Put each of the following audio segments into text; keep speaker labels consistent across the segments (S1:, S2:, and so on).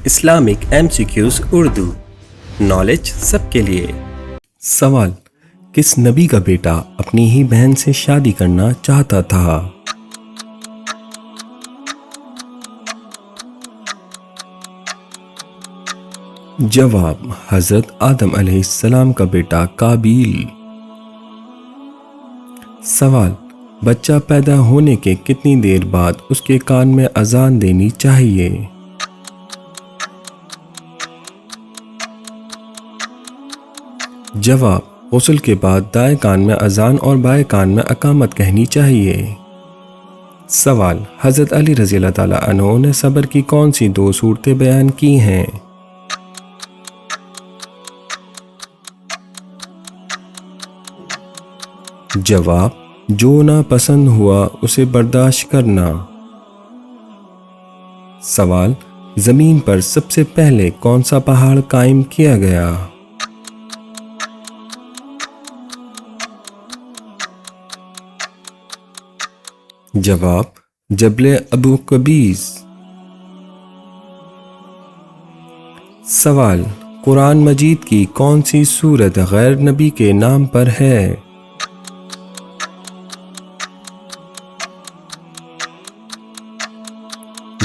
S1: Islamic MCQs Urdu knowledge سب کے لیے۔ سوال: کس نبی کا بیٹا اپنی ہی بہن سے شادی کرنا چاہتا تھا؟ جواب: حضرت آدم علیہ السلام کا بیٹا قابیل۔ سوال: بچہ پیدا ہونے کے کتنی دیر بعد اس کے کان میں اذان دینی چاہیے؟ جواب: غسل کے بعد دائیں کان میں اذان اور بائیں کان میں اقامت کہنی چاہیے۔ سوال: حضرت علی رضی اللہ تعالیٰ عنہ نے صبر کی کون سی 2 صورتیں بیان کی ہیں؟ جواب: جو ناپسند ہوا اسے برداشت کرنا۔ سوال: زمین پر سب سے پہلے کون سا پہاڑ قائم کیا گیا؟ جواب: جبل ابو قبیس۔ سوال: قرآن مجید کی کون سی سورت غیر نبی کے نام پر ہے؟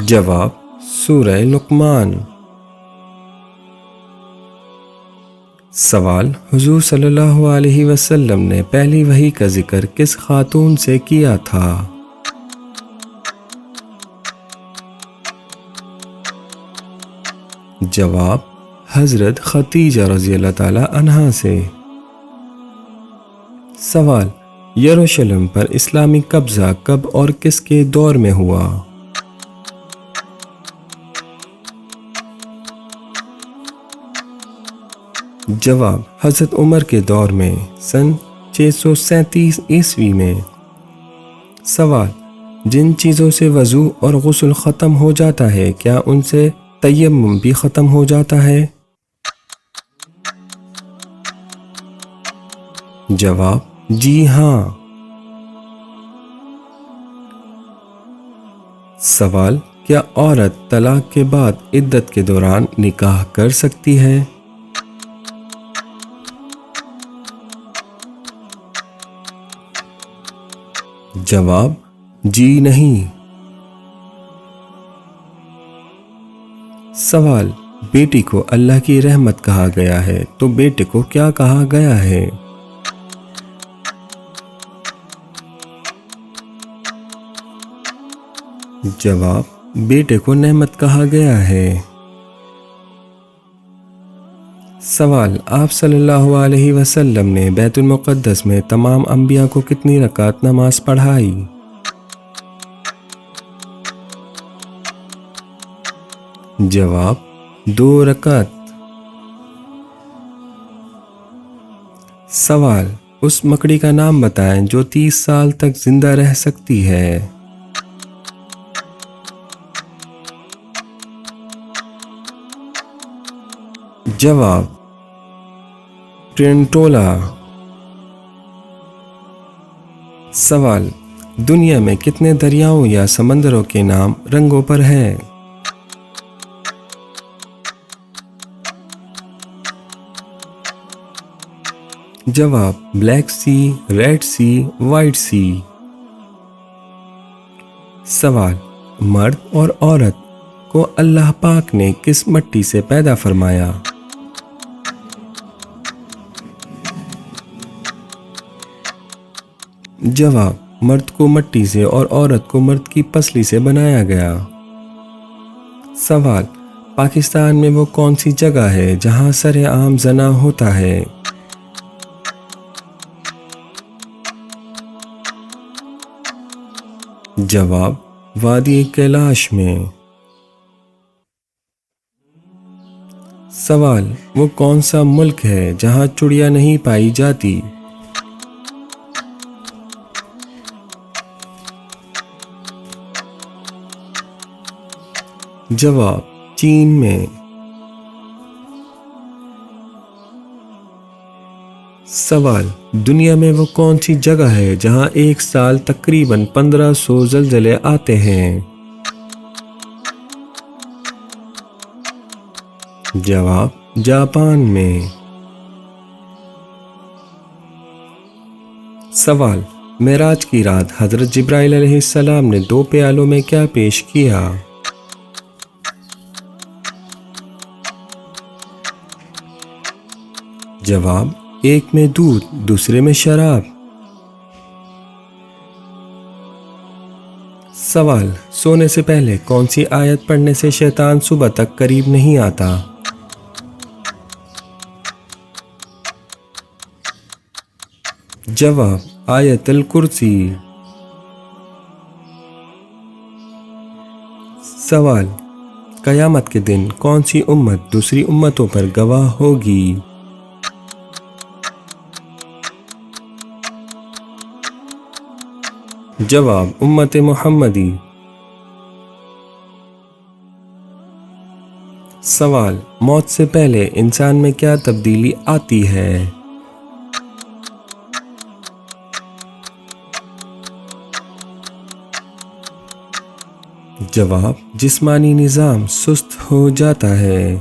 S1: جواب: سورہ لقمان۔ سوال: حضور صلی اللہ علیہ وسلم نے پہلی وحی کا ذکر کس خاتون سے کیا تھا؟ جواب: حضرت خدیجہ رضی اللہ تعالی عنہا سے۔ سوال: یروشلم پر اسلامی قبضہ کب اور کس کے دور میں ہوا؟ جواب: حضرت عمر کے دور میں سن 637 عیسوی میں۔ سوال: جن چیزوں سے وضو اور غسل ختم ہو جاتا ہے کیا ان سے تیمم بھی ختم ہو جاتا ہے؟ جواب: جی ہاں۔ سوال: کیا عورت طلاق کے بعد عدت کے دوران نکاح کر سکتی ہے؟ جواب: جی نہیں۔ سوال: بیٹی کو اللہ کی رحمت کہا گیا ہے تو بیٹے کو کیا کہا گیا ہے؟ جواب: بیٹے کو نعمت کہا گیا ہے۔ سوال: آپ صلی اللہ علیہ وسلم نے بیت المقدس میں تمام انبیاء کو کتنی رکعت نماز پڑھائی؟ جواب: 2 رکعت۔ سوال: اس مکڑی کا نام بتائیں جو 30 سال تک زندہ رہ سکتی ہے۔ جواب: ٹرنٹولا۔ سوال: دنیا میں کتنے دریاؤں یا سمندروں کے نام رنگوں پر ہے؟ جواب: بلیک سی، ریڈ سی، وائٹ سی۔ سوال: مرد اور عورت کو اللہ پاک نے کس مٹی سے پیدا فرمایا؟ جواب: مرد کو مٹی سے اور عورت کو مرد کی پسلی سے بنایا گیا۔ سوال: پاکستان میں وہ کون سی جگہ ہے جہاں سر عام زنا ہوتا ہے؟ جواب: وادی کیلاش میں۔ سوال: وہ کون سا ملک ہے جہاں چڑیا نہیں پائی جاتی؟ جواب: چین میں۔ سوال: دنیا میں وہ کون سی جگہ ہے جہاں ایک سال تقریباً 1500 زلزلے آتے ہیں؟ جواب جاپان میں۔ سوال معراج کی رات حضرت جبرائیل علیہ السلام نے 2 پیالوں میں کیا پیش کیا؟ جواب ایک میں دودھ دوسرے میں شراب۔ سوال سونے سے پہلے کون سی آیت پڑھنے سے شیطان صبح تک قریب نہیں آتا؟ جواب آیت الکرسی۔ سوال قیامت کے دن کون سی امت دوسری امتوں پر گواہ ہوگی؟ جواب امت محمدی۔ سوال موت سے پہلے انسان میں کیا تبدیلی آتی ہے؟ جواب جسمانی نظام سست ہو جاتا ہے۔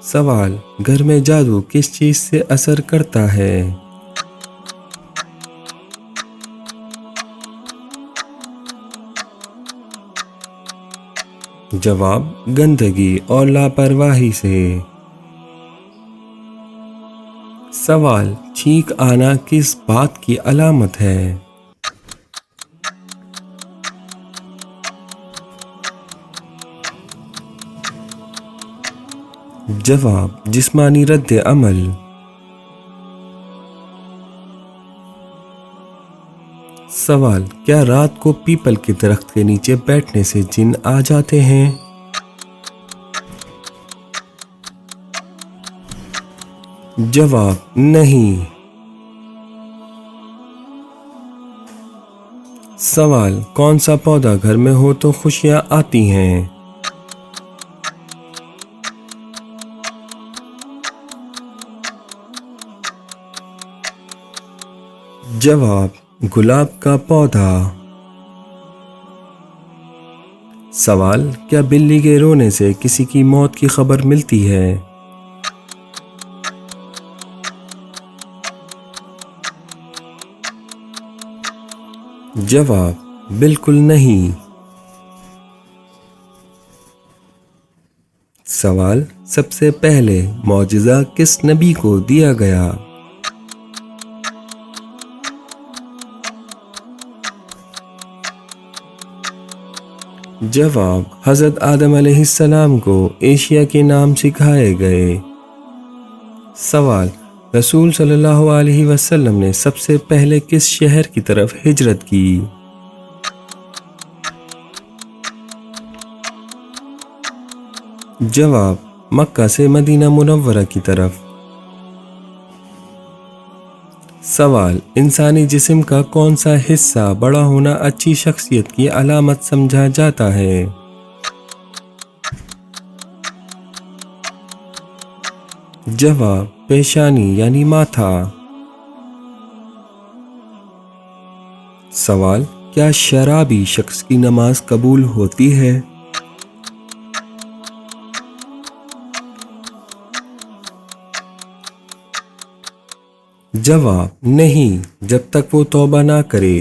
S1: سوال گھر میں جادو کس چیز سے اثر کرتا ہے؟ جواب گندگی اور لاپرواہی سے۔ سوال چھینک آنا کس بات کی علامت ہے؟ جواب جسمانی رد عمل۔ سوال کیا رات کو پیپل کے درخت کے نیچے بیٹھنے سے جن آ جاتے ہیں؟ جواب نہیں۔ سوال کون سا پودا گھر میں ہو تو خوشیاں آتی ہیں؟ جواب گلاب کا پودا۔ سوال کیا بلی کے رونے سے کسی کی موت کی خبر ملتی ہے؟ جواب بالکل نہیں۔ سوال سب سے پہلے معجزہ کس نبی کو دیا گیا؟ جواب حضرت آدم علیہ السلام کو ایشیا کے نام سکھائے گئے۔ سوال رسول صلی اللہ علیہ وسلم نے سب سے پہلے کس شہر کی طرف ہجرت کی؟ جواب مکہ سے مدینہ منورہ کی طرف۔ سوال انسانی جسم کا کون سا حصہ بڑا ہونا اچھی شخصیت کی علامت سمجھا جاتا ہے؟ جواب پیشانی یعنی ماتھا۔ سوال کیا شرابی شخص کی نماز قبول ہوتی ہے؟ جواب نہیں، جب تک وہ توبہ نہ کرے۔